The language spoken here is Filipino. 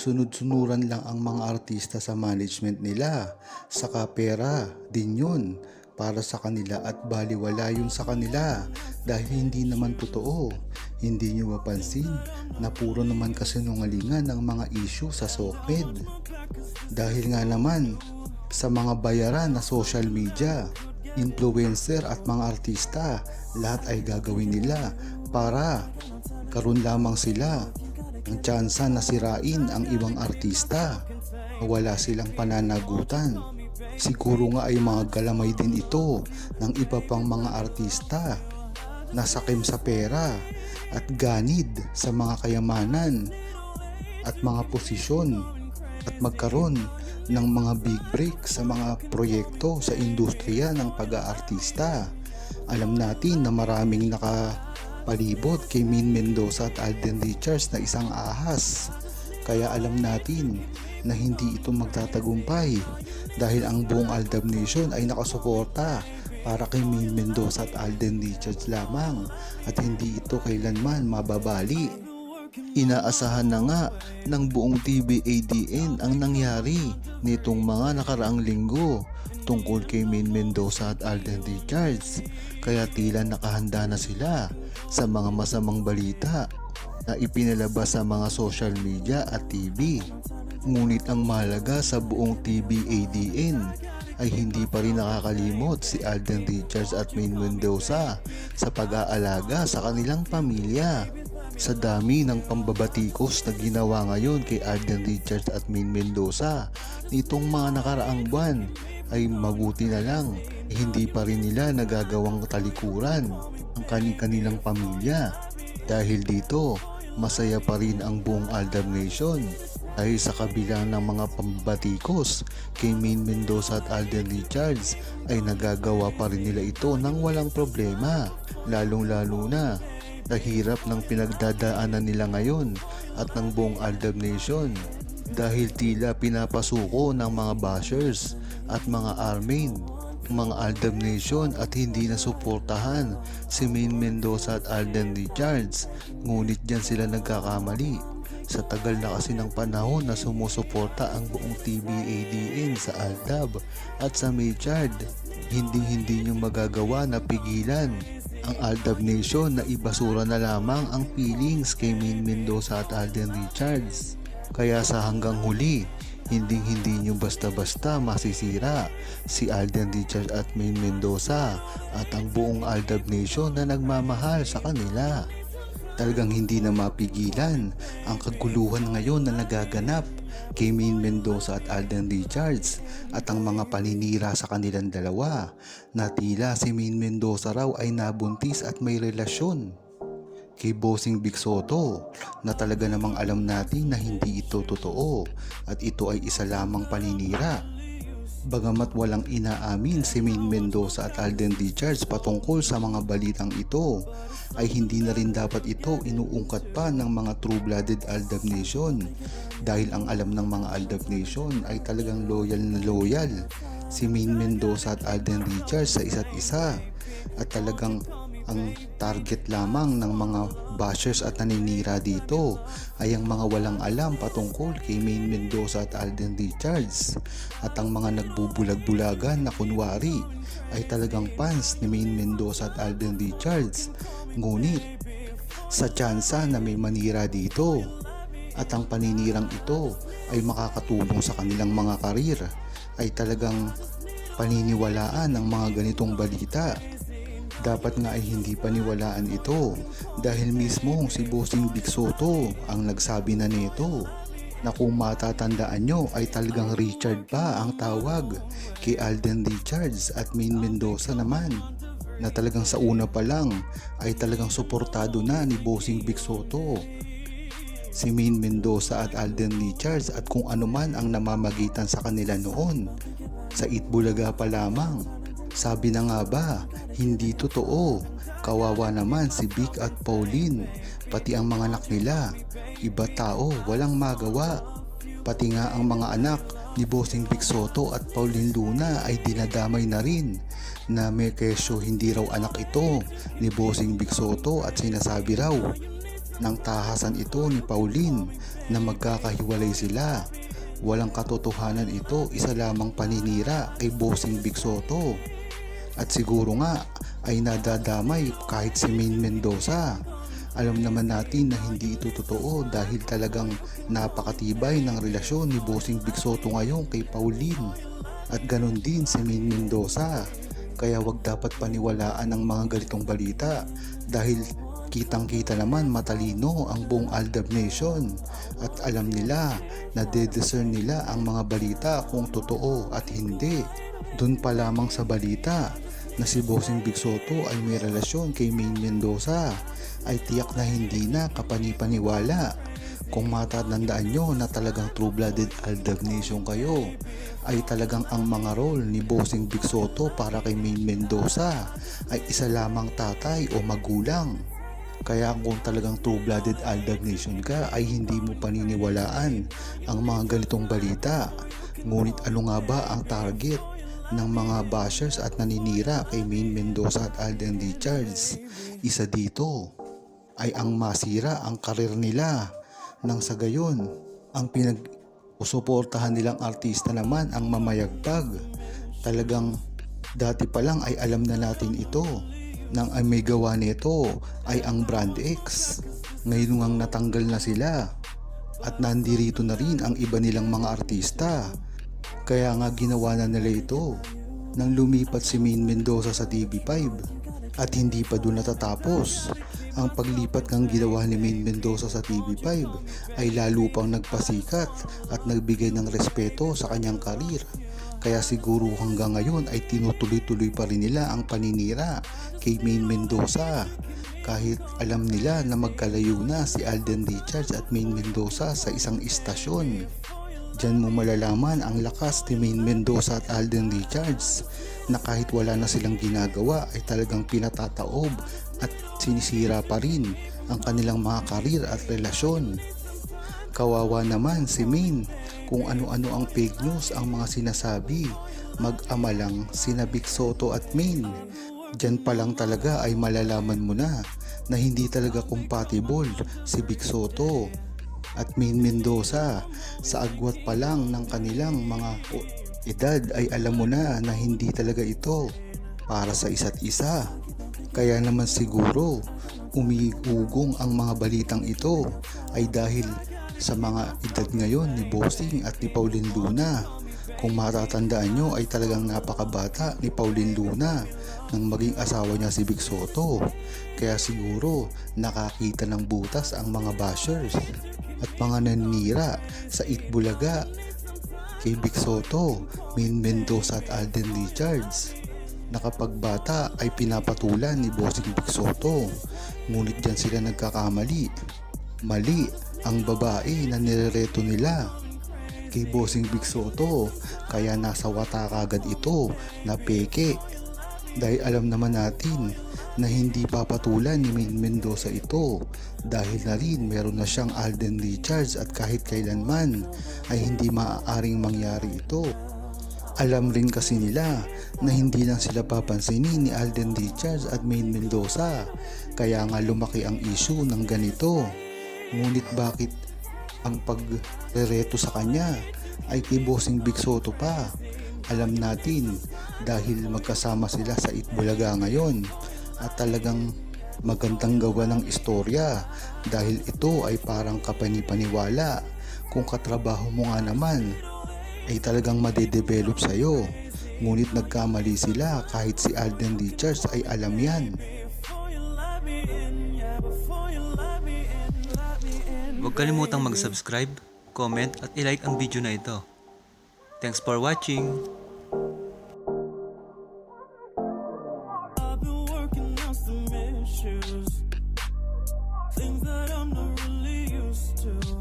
sunod-sunuran lang ang mga artista sa management nila. Saka pera din yun para sa kanila at baliwala yun sa kanila dahil hindi naman totoo. Hindi nyo mapansin na puro naman kasinungalingan ang mga issue sa SOCMED. Dahil nga naman sa mga bayaran na social media, influencer at mga artista, lahat ay gagawin nila para karon lamang sila ang tsansa na sirain ang ibang artista. Wala silang pananagutan. Siguro nga ay mga galamay din ito ng iba pang mga artista na sakim sa pera at ganid sa mga kayamanan at mga posisyon at magkaroon ng mga big break sa mga proyekto sa industriya ng pag-aartista. Alam natin na maraming nakapalibot kay Min Mendoza at Alden Richards na isang ahas. Kaya alam natin na hindi ito magtatagumpay dahil ang buong Aldab Nation ay nakasuporta para kay Min Mendoza at Alden Richards lamang at hindi ito kailanman mababali. Inaasahan na nga ng buong TVADN ang nangyari nitong mga nakaraang linggo tungkol kay Min Mendoza at Alden Richards, kaya tila nakahanda na sila sa mga masamang balita na ipinalabas sa mga social media at TV. Ngunit ang mahalaga sa buong TVADN ay hindi pa rin nakakalimot si Alden Richards at Min Mendoza sa pag-aalaga sa kanilang pamilya. Sa dami ng pambabatikos na ginawa ngayon kay Alden Richards at Min Mendoza nitong mga nakaraang buwan, ay mabuti na lang hindi pa rin nila nagagawang talikuran ang kanilang pamilya. Dahil dito, masaya pa rin ang buong Aldab Nation dahil sa kabila ng mga pambatikos kay Min Mendoza at Alden Richards ay nagagawa pa rin nila ito nang walang problema, lalong-lalo na sa hirap ng pinagdadaanan nila ngayon at ng buong Aldab Nation dahil tila pinapasuko ng mga bashers at mga armin mga Aldab Nation at hindi na suportahan si Min Mendoza at Alden Richards. Ngunit dyan sila nagkakamali. Sa tagal na kasi ng panahon na sumusuporta ang buong TVADN sa Aldab at sa Maychard, hindi nyo magagawa na pigilan ang Aldab Nation na ibasura na lamang ang feelings kay Min Mendoza at Alden Richards. Kaya sa hanggang huli, hindi nyo basta-basta masisira si Alden Richards at Min Mendoza at ang buong Aldab Nation na nagmamahal sa kanila. Talagang hindi na mapigilan ang kaguluhan ngayon na nagaganap kay Min Mendoza at Alden Richards at ang mga paninira sa kanilang dalawa na tila si Min Mendoza raw ay nabuntis at may relasyon kay Bossing Vic Sotto na talaga namang alam natin na hindi ito totoo at ito ay isa lamang paninira. Bagamat walang inaamin si Min Mendoza at Alden Richards patungkol sa mga balitang ito, ay hindi na rin dapat ito inuungkat pa ng mga true-blooded Aldab Nation dahil ang alam ng mga Aldab Nation ay talagang loyal na loyal si Min Mendoza at Alden Richards sa isa't isa at talagang ang target lamang ng mga bashers at naninira dito ay ang mga walang alam patungkol kay Min Mendoza at Alden Richards at ang mga nagbubulag-bulagan na kunwari ay talagang fans ni Min Mendoza at Alden Richards. Ngunit sa tsansa na may manira dito at ang paninirang ito ay makakatulong sa kanilang mga karir, ay talagang paniniwalaan ng mga ganitong balita. Dapat nga ay hindi paniwalaan ito dahil mismo si Bossing Vic Sotto ang nagsabi na nito na kung matatandaan nyo ay talagang Richard pa ang tawag kay Alden Richards at Min Mendoza naman, na talagang sa una pa lang ay talagang suportado na ni Bossing Vic Sotto si Min Mendoza at Alden Richards at kung ano man ang namamagitan sa kanila noon. Sa Itbulaga pa lamang, sabi na nga ba, hindi totoo. Kawawa naman si Vic at Pauline, pati ang mga anak nila. Iba tao, walang magawa. Pati nga ang mga anak ni Bossing Vic Sotto at Pauline Luna ay dinadamay na rin na may kesyo hindi raw anak ito ni Bossing Vic Sotto at sinasabi raw ng tahasan ito ni Pauline na magkakahiwalay sila. Walang katotohanan ito, isa lamang paninira kay Bossing Big Soto. At siguro nga ay nadadamay kahit si Maine Mendoza. Alam naman natin na hindi ito totoo dahil talagang napakatibay ng relasyon ni Bossing Big Soto ngayon kay Pauline. At ganon din si Maine Mendoza. Kaya wag dapat paniwalaan ang mga ganitong balita dahil kitang-kita naman matalino ang buong Aldab Nation at alam nila na de-discern nila ang mga balita kung totoo at hindi. Doon pa lamang sa balita na si Bossing Big Soto ay may relasyon kay Maine Mendoza ay tiyak na hindi na kapani-paniwala. Kung matatandaan nyo na talagang true-blooded Aldab Nation kayo, ay talagang ang mga role ni Bossing Big Soto para kay Maine Mendoza ay isa lamang tatay o magulang. Kaya kung talagang true-blooded Aldab Nation ka ay hindi mo paniniwalaan ang mga ganitong balita. Ngunit ano nga ba ang target ng mga bashers at naninira kay Maine Mendoza at Alden Richards? Isa dito ay ang masira ang karir nila. Nang sa gayon, ang pinag-suportahan nilang artista naman ang mamayagpag. Talagang dati pa lang ay alam na natin ito. Nang ay may gawa nito ay ang Brand X. Ngayon ngang natanggal na sila at nandirito na rin ang iba nilang mga artista. Kaya nga ginawa na nila ito nang lumipat si Maine Mendoza sa TV5. At hindi pa doon natatapos. Ang paglipat ng ginawa ni Maine Mendoza sa TV5 ay lalo pang nagpasikat at nagbigay ng respeto sa kanyang karir. Kaya siguro hanggang ngayon ay tinutuloy-tuloy pa rin nila ang paninira kay Maine Mendoza. Kahit alam nila na magkalayo na si Alden Richards at Maine Mendoza sa isang istasyon. Diyan mo malalaman ang lakas ni Maine Mendoza at Alden Richards na kahit wala na silang ginagawa ay talagang pinatataob at sinisira pa rin ang kanilang mga karir at relasyon. Kawawa naman si Maine kung ano-ano ang fake news ang mga sinasabi. Mag-ama lang sina Big Soto at Maine. Diyan pa lang talaga ay malalaman mo na hindi talaga compatible si Big Soto at Maine Mendoza. Sa agwat pa lang ng kanilang mga edad ay alam mo na hindi talaga ito para sa isa't isa. Kaya naman siguro umiugong ang mga balitang ito ay dahil sa mga edad ngayon ni Bossing at ni Pauline Luna. Kung matatandaan nyo ay talagang napakabata ni Pauline Luna nang maging asawa niya si Big Soto. Kaya siguro nakakita ng butas ang mga bashers at mga naninira sa Itbulaga kay Big Soto, Maine Mendoza at Alden Richards na kapag bata ay pinapatulan ni Bossing Big Soto. Ngunit dyan sila nagkakamali. Mali ang babae na nirereto nila kay Bossing Big Soto, kaya nasa wata kagad ito na peke. Dahil alam naman natin na hindi papatulan ni Maine Mendoza ito dahil na rin meron na siyang Alden Richards at kahit kailanman ay hindi maaaring mangyari ito. Alam rin kasi nila na hindi lang sila papansinin ni Alden Richards at Maine Mendoza, kaya nga lumaki ang issue ng ganito. Ngunit bakit ang pagrereto sa kanya ay kay Bossing Big Soto pa? Alam natin dahil magkasama sila sa Itbulaga ngayon at talagang magandang gawa ng istorya dahil ito ay parang kapani-paniwala. Kung katrabaho mo nga naman ay talagang madedevelop sa'yo. Ngunit nagkamali sila kahit si Alden Richards ay alam yan. Huwag kalimutang mag-subscribe, comment at i-like ang video na ito. Thanks for watching! I've been working on some issues, things that I'm not really used to.